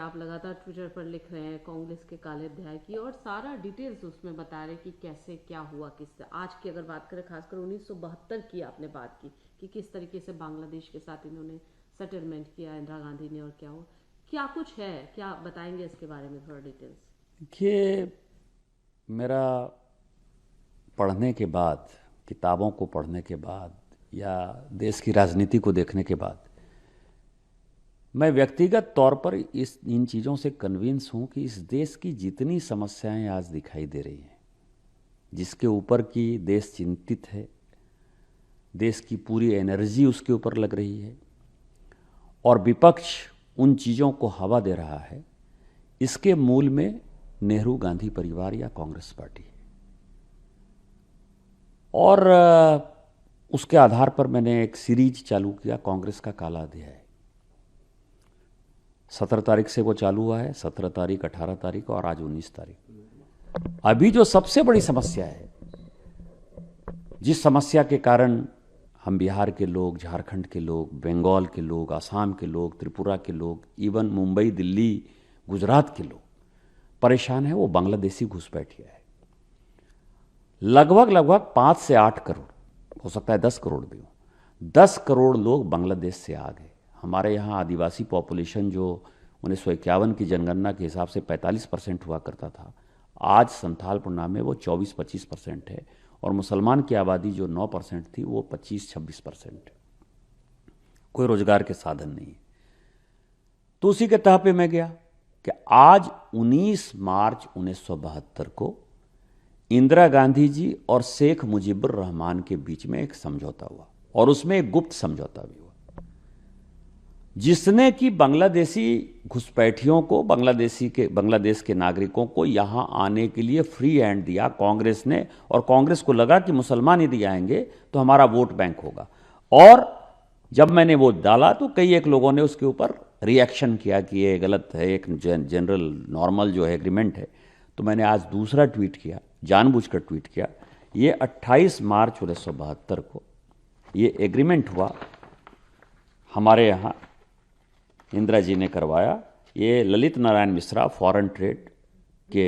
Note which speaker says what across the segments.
Speaker 1: आप लगातार ट्विटर पर लिख रहे हैं कांग्रेस के काले अध्याय की, और सारा डिटेल्स उसमें बता रहे कि कैसे क्या हुआ, किस आज की अगर बात करें, खासकर 1972 की आपने बात की कि किस तरीके से बांग्लादेश के साथ इन्होंने सेटलमेंट किया इंदिरा गांधी ने, और क्या हुआ, क्या कुछ है, क्या बताएंगे इसके बारे में थोड़ा डिटेल्स?
Speaker 2: देखिए, मेरा पढ़ने के बाद, किताबों को पढ़ने के बाद या देश की राजनीति को देखने के बाद मैं व्यक्तिगत तौर पर इन चीज़ों से कन्विंस हूँ कि इस देश की जितनी समस्याएं आज दिखाई दे रही हैं, जिसके ऊपर की देश चिंतित है, देश की पूरी एनर्जी उसके ऊपर लग रही है और विपक्ष उन चीज़ों को हवा दे रहा है, इसके मूल में नेहरू गांधी परिवार या कांग्रेस पार्टी है। और उसके आधार पर मैंने एक सीरीज चालू किया, कांग्रेस का काला अध्याय। 17 तारीख से वो चालू हुआ है, 17 तारीख, 18 तारीख और आज 19 तारीख। अभी जो सबसे बड़ी समस्या है, जिस समस्या के कारण हम बिहार के लोग, झारखंड के लोग, बंगाल के लोग, असम के लोग, त्रिपुरा के लोग, इवन मुंबई, दिल्ली, गुजरात के लोग परेशान है, वो बांग्लादेशी घुसपैठिया है। लगभग 5 से 8 करोड़, हो सकता है 10 करोड़ भी हो, 10 करोड़ लोग बांग्लादेश से आ गए। हमारे यहाँ आदिवासी पॉपुलेशन जो 1951 की जनगणना के हिसाब से 45% हुआ करता था, आज संथालपुरना में वो 24-25% है, और मुसलमान की आबादी जो 9% थी वो 25-26% है। कोई रोजगार के साधन नहीं है। तो उसी के तह पे मैं गया कि आज 19 मार्च 1972 को इंदिरा गांधी जी और शेख मुजीबुर रहमान के बीच में एक समझौता हुआ, और उसमें एक गुप्त समझौता भी हुआ, जिसने कि बांग्लादेशी घुसपैठियों को, बांग्लादेश के नागरिकों को यहां आने के लिए फ्री हैंड दिया कांग्रेस ने। और कांग्रेस को लगा कि मुसलमान यदि आएंगे तो हमारा वोट बैंक होगा। और जब मैंने वोट डाला तो कई एक लोगों ने उसके ऊपर रिएक्शन किया कि ये गलत है, एक जनरल नॉर्मल जो है एग्रीमेंट है। तो मैंने आज दूसरा ट्वीट किया, जानबूझकर ट्वीट किया। ये 28 मार्च 1972 को ये एग्रीमेंट हुआ, हमारे यहाँ इंदिरा जी ने करवाया। ये ललित नारायण मिश्रा फॉरेन ट्रेड के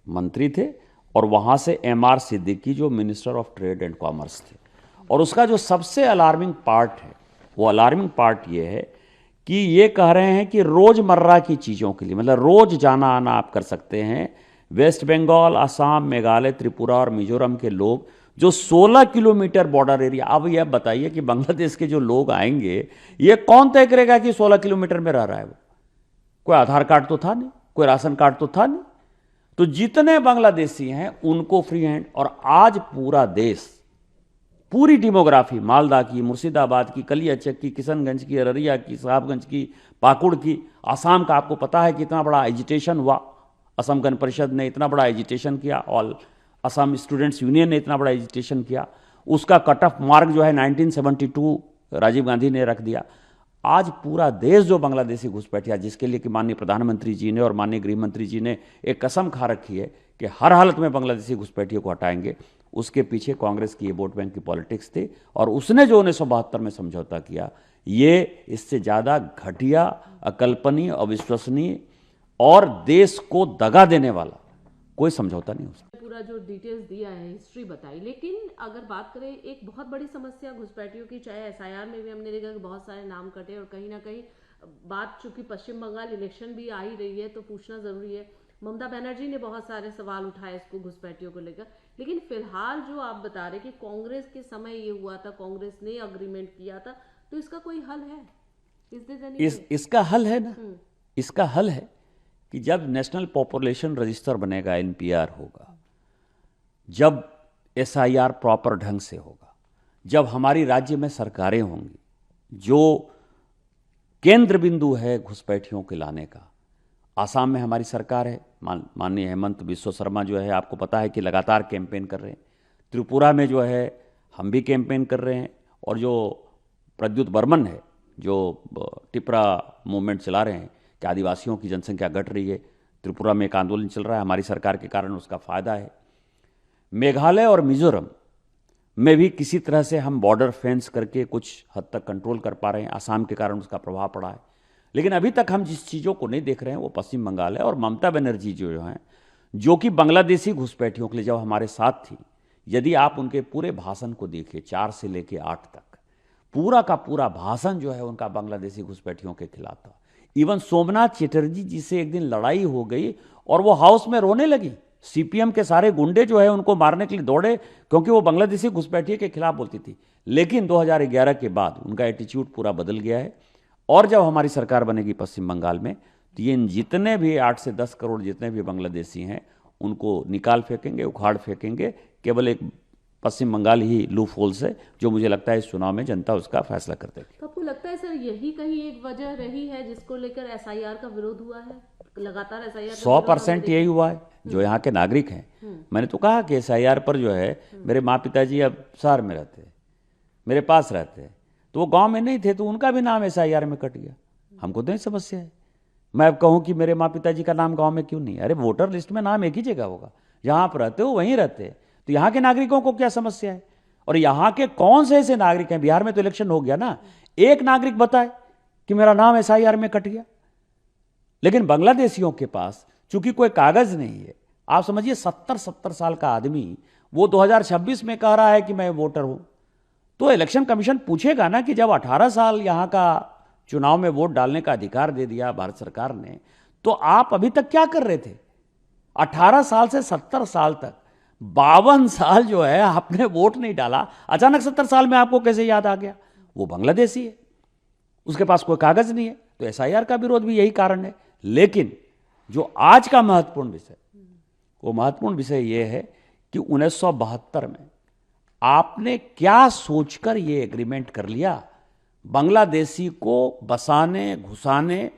Speaker 2: मंत्री थे, और वहाँ से MR सिद्दीकी जो minister of trade and commerce थे। और उसका जो सबसे अलार्मिंग पार्ट है, वो अलार्मिंग पार्ट ये है कि ये कह रहे हैं कि रोज़मर्रा की चीज़ों के लिए, मतलब रोज़ जाना आना आप कर सकते हैं, वेस्ट बंगाल, असम, मेघालय, त्रिपुरा और मिजोरम के लोग जो 16 किलोमीटर बॉर्डर एरिया। अब यह बताइए कि बांग्लादेश के जो लोग आएंगे, ये कौन तय करेगा कि 16 किलोमीटर में रह रहा है वो? कोई आधार कार्ड तो था नहीं, कोई राशन कार्ड तो था नहीं। तो जितने बांग्लादेशी हैं उनको फ्री हैंड। और आज पूरा देश, पूरी डेमोग्राफी, मालदा की, मुर्शिदाबाद की, कलियाचक की, किशनगंज की, अररिया की, साहबगंज की, पाकुड़ की, आसाम का आपको पता है कि इतना बड़ा एजिटेशन हुआ, असम गण परिषद ने इतना बड़ा एजिटेशन किया, ऑल असम स्टूडेंट्स यूनियन ने इतना बड़ा एजिटेशन किया। उसका कट ऑफ मार्क जो है 1972 राजीव गांधी ने रख दिया। आज पूरा देश जो बांग्लादेशी घुसपैठिया, जिसके लिए कि माननीय प्रधानमंत्री जी ने और माननीय गृह मंत्री जी ने एक कसम खा रखी है कि हर हालत में बांग्लादेशी घुसपैठियों को हटाएंगे, उसके पीछे कांग्रेस की ये वोट बैंक की पॉलिटिक्स थी। और उसने जो 1972 में समझौता किया, ये इससे ज़्यादा घटिया, अकल्पनीय, अविश्वसनीय और देश को दगा देने वाला कोई समझौता नहीं हो सकता।
Speaker 1: पूरा जो डिटेल्स दिया है, हिस्ट्री बताई, लेकिन अगर बात करें एक बहुत बड़ी समस्या घुसपैठियों की, चाहे SIR में भी हमने देखा कि बहुत सारे नाम कटे, और कहीं ना कहीं बात, चूंकि पश्चिम बंगाल इलेक्शन भी आ ही रही है तो पूछना जरूरी है। ममता बनर्जी ने बहुत सारे सवाल उठाए इसको घुसपैठियों को लेकर, लेकिन फिलहाल जो आप बता रहे कि कांग्रेस के समय ये हुआ था, कांग्रेस ने अग्रीमेंट किया था, तो इसका कोई हल है?
Speaker 2: इसका हल है ना, इसका हल है कि जब नेशनल पॉपुलेशन रजिस्टर बनेगा, NPR होगा, जब SIR प्रॉपर ढंग से होगा, जब हमारी राज्य में सरकारें होंगी, जो केंद्र बिंदु है घुसपैठियों के लाने का। आसाम में हमारी सरकार है, माननीय हेमंत बिस्वा शर्मा जो है, आपको पता है कि लगातार कैंपेन कर रहे हैं। त्रिपुरा में जो है हम भी कैंपेन कर रहे हैं, और जो प्रद्युत बर्मन है, जो टिपरा मूवमेंट चला रहे हैं कि आदिवासियों की जनसंख्या घट रही है, त्रिपुरा में एक आंदोलन चल रहा है, हमारी सरकार के कारण उसका फायदा है। मेघालय और मिजोरम में भी किसी तरह से हम बॉर्डर फेंस करके कुछ हद तक कंट्रोल कर पा रहे हैं, आसाम के कारण उसका प्रभाव पड़ा है। लेकिन अभी तक हम जिस चीज़ों को नहीं देख रहे हैं वो पश्चिम बंगाल है। और ममता बनर्जी जो हैं, जो कि बांग्लादेशी घुसपैठियों के लिए जब हमारे साथ थी, यदि आप उनके पूरे भाषण को देखिए 4 से लेके 8 तक, पूरा का पूरा भाषण जो है उनका बांग्लादेशी घुसपैठियों के खिलाफ था। इवन सोमनाथ चटर्जी जी से एक दिन लड़ाई हो गई और वो हाउस में रोने लगी। सीपीएम के सारे गुंडे जो है उनको मारने के लिए दौड़े, क्योंकि वो बांग्लादेशी घुसपैठिए के खिलाफ बोलती थी। लेकिन 2011 के बाद उनका एटीट्यूड पूरा बदल गया है। और जब हमारी सरकार बनेगी पश्चिम बंगाल में, तो ये जितने भी 8 से 10 करोड़ जितने भी बांग्लादेशी हैं उनको निकाल फेंकेंगे, उखाड़ फेंकेंगे। केवल एक पश्चिम बंगाल ही लूप होल्स है, जो मुझे लगता है इस चुनाव में जनता उसका फैसला कर देगी।
Speaker 1: तो आपको लगता है सर यही कहीं एक वजह रही है जिसको लेकर एसआईआर का विरोध हुआ है? लगातार एसआईआर
Speaker 2: 100% यही हुआ है। जो यहाँ के नागरिक हैं, मैंने तो कहा कि एसआईआर पर जो है, मेरे माँ पिताजी अब शहर में रहते हैं, मेरे पास रहते हैं, तो वो गांव में नहीं थे, तो उनका भी नाम एसआईआर में कट गया। हमको तो नहीं समस्या है। मैं अब कहूँ कि मेरे माँ पिताजी का नाम गांव में क्यों नहीं? अरे वोटर लिस्ट में नाम एक ही जगह होगा, जहाँ आप रहते हो वहीं रहते हैं, तो यहाँ के नागरिकों को क्या समस्या है? और यहाँ के कौन से ऐसे नागरिक हैं? बिहार में तो इलेक्शन हो गया ना, एक नागरिक बताए कि मेरा नाम एसआईआर में कट गया। लेकिन बांग्लादेशियों के पास चूंकि कोई कागज नहीं है, आप समझिए 70 साल का आदमी वो 2026 में कह रहा है कि मैं वोटर हूं, तो इलेक्शन कमीशन पूछेगा ना कि जब 18 साल यहां का चुनाव में वोट डालने का अधिकार दे दिया भारत सरकार ने, तो आप अभी तक क्या कर रहे थे? 18 साल से 70 साल तक 52 साल जो है आपने वोट नहीं डाला, अचानक 70 साल में आपको कैसे याद आ गया? वो बांग्लादेशी है, उसके पास कोई कागज नहीं है। तो एसआईआर का विरोध भी यही कारण है। लेकिन जो आज का महत्वपूर्ण विषय, वो महत्वपूर्ण विषय ये है कि 1972 में आपने क्या सोचकर ये एग्रीमेंट कर लिया? बांग्लादेशी को बसाने, घुसाने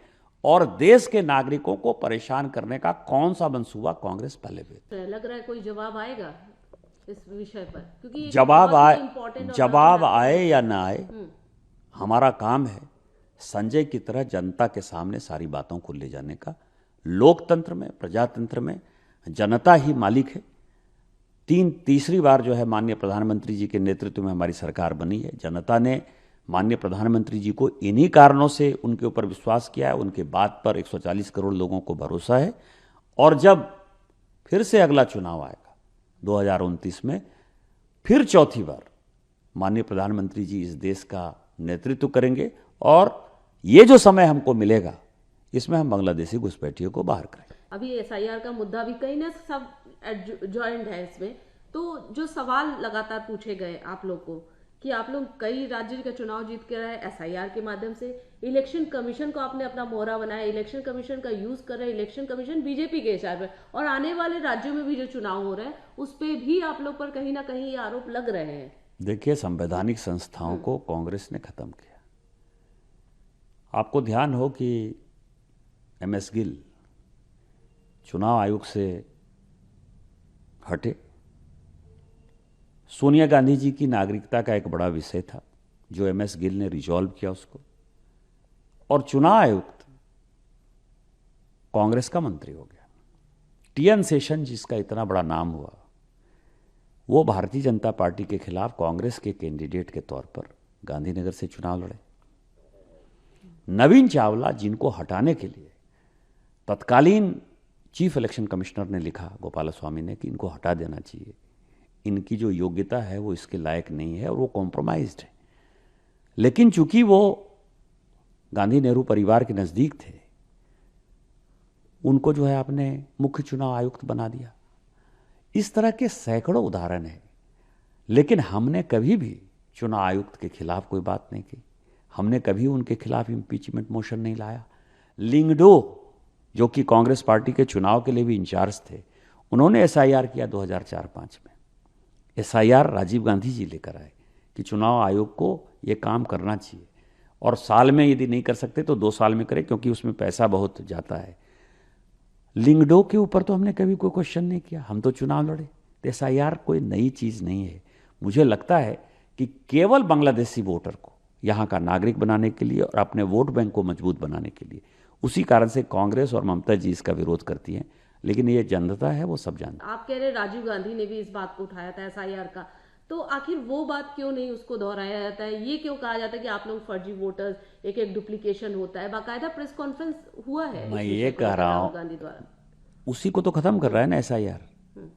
Speaker 2: और देश के नागरिकों को परेशान करने का कौन सा मंसूबा कांग्रेस पहले भी?
Speaker 1: लग रहा है कोई जवाब आएगा इस विषय पर, क्योंकि ये
Speaker 2: जवाब
Speaker 1: बहुत
Speaker 2: आए,
Speaker 1: important और
Speaker 2: जवाब
Speaker 1: बहुत
Speaker 2: आए या ना आए, हमारा काम है संजय की तरह जनता के सामने सारी बातों को ले जाने का। लोकतंत्र में, प्रजातंत्र में जनता ही मालिक है। तीसरी बार जो है माननीय प्रधानमंत्री जी के नेतृत्व में हमारी सरकार बनी है। जनता ने माननीय प्रधानमंत्री जी को इन्हीं कारणों से उनके ऊपर विश्वास किया है, उनके बात पर 140 करोड़ लोगों को भरोसा है। और जब फिर से अगला चुनाव आएगा 2029 में, फिर चौथी बार माननीय प्रधानमंत्री जी इस देश का नेतृत्व करेंगे और ये जो समय हमको मिलेगा, इसमें हम बांग्लादेशी घुसपैठियों को बाहर करेंगे।
Speaker 1: अभी एसआईआर का मुद्दा भी कहीं ना सब जॉइंट है इसमें। तो जो सवाल लगातार पूछे गए आप लोग को कि आप लोग कई राज्य का चुनाव जीत के रहे एसआईआर के माध्यम से, इलेक्शन कमीशन को आपने अपना मोहरा बनाया, इलेक्शन कमीशन का यूज कर रहे हैं, इलेक्शन कमीशन बीजेपी के हिसाब है, और आने वाले राज्यों में भी जो चुनाव हो रहे हैं उस पर भी आप लोग पर कहीं ना कहीं ये आरोप लग रहे हैं।
Speaker 2: देखिए, संवैधानिक संस्थाओं को कांग्रेस ने खत्म किया। आपको ध्यान हो कि एमएस गिल चुनाव आयोग से हटे। सोनिया गांधी जी की नागरिकता का एक बड़ा विषय था जो एमएस गिल ने रिजॉल्व किया उसको, और चुनाव आयुक्त कांग्रेस का मंत्री हो गया। टीएन शेषन जिसका इतना बड़ा नाम हुआ, वो भारतीय जनता पार्टी के खिलाफ कांग्रेस के कैंडिडेट के तौर पर गांधीनगर से चुनाव लड़े। नवीन चावला जिनको हटाने के लिए तत्कालीन चीफ इलेक्शन कमिश्नर ने लिखा, गोपालस्वामी ने, कि इनको हटा देना चाहिए, इनकी जो योग्यता है वो इसके लायक नहीं है और वो कॉम्प्रोमाइज्ड है। लेकिन चूंकि वो गांधी नेहरू परिवार के नज़दीक थे, उनको जो है आपने मुख्य चुनाव आयुक्त बना दिया। इस तरह के सैकड़ों उदाहरण हैं। लेकिन हमने कभी भी चुनाव आयुक्त के खिलाफ कोई बात नहीं की, हमने कभी उनके खिलाफ इम्पीचमेंट मोशन नहीं लाया। लिंगडो जो कि कांग्रेस पार्टी के चुनाव के लिए भी इंचार्ज थे, उन्होंने एसआईआर किया 2004-05 में। एसआईआर राजीव गांधी जी लेकर आए कि चुनाव आयोग को ये काम करना चाहिए, और साल में यदि नहीं कर सकते तो 2 साल में करें, क्योंकि उसमें पैसा बहुत जाता है। लिंगडो के ऊपर तो हमने कभी कोई क्वेश्चन नहीं किया, हम तो चुनाव लड़े। तो एसआईआर कोई नई चीज़ नहीं है। मुझे लगता है कि केवल बांग्लादेशी वोटर को यहाँ का नागरिक बनाने के लिए और अपने वोट बैंक को मजबूत बनाने के लिए, उसी कारण से कांग्रेस और ममता जी इसका विरोध करती हैं। लेकिन ये जनता है, वो सब जानती है।
Speaker 1: आप कह रहे राजीव गांधी ने भी इस बात को उठाया था एसआईआर का, तो आखिर वो बात क्यों नहीं उसको दोहराया जाता है? ये क्यों कहा जाता है कि आप लोग फर्जी वोटर्स, एक एक डुप्लीकेशन होता है? बाकायदा प्रेस कॉन्फ्रेंस हुआ है
Speaker 2: मैं
Speaker 1: इस
Speaker 2: ये
Speaker 1: विषय को
Speaker 2: कह
Speaker 1: लेकर
Speaker 2: रहा
Speaker 1: राहुल
Speaker 2: हूँ,
Speaker 1: गांधी द्वारा।
Speaker 2: उसी को तो खत्म कर रहा है ना एसआईआर।
Speaker 1: हम्म।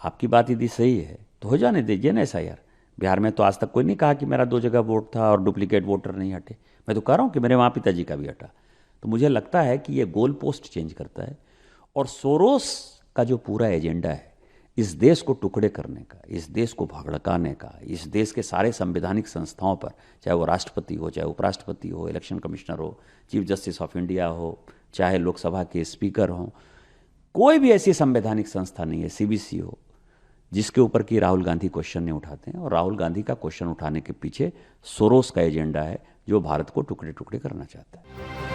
Speaker 2: आपकी बात यदि सही है तो हो जाने दीजिए ना एसआईआर। बिहार में तो आज तक कोई नहीं कहा कि मेरा 2 जगह वोट था और डुप्लीकेट वोटर नहीं हटे। मैं तो कह रहा हूँ कि मेरे वहाँ पिताजी का भी हटा। तो मुझे लगता है कि ये गोल पोस्ट चेंज करता है। और सोरोस का जो पूरा एजेंडा है इस देश को टुकड़े करने का, इस देश को भड़काने का, इस देश के सारे संवैधानिक संस्थाओं पर, चाहे वो राष्ट्रपति हो, चाहे उपराष्ट्रपति हो, इलेक्शन कमिश्नर हो, चीफ जस्टिस ऑफ इंडिया हो, चाहे लोकसभा के स्पीकर हों, कोई भी ऐसी संवैधानिक संस्था नहीं है, सीबीसी हो, जिसके ऊपर कि राहुल गांधी क्वेश्चन नहीं उठाते हैं। और राहुल गांधी का क्वेश्चन उठाने के पीछे सोरोस का एजेंडा है, जो भारत को टुकड़े टुकड़े करना चाहता है।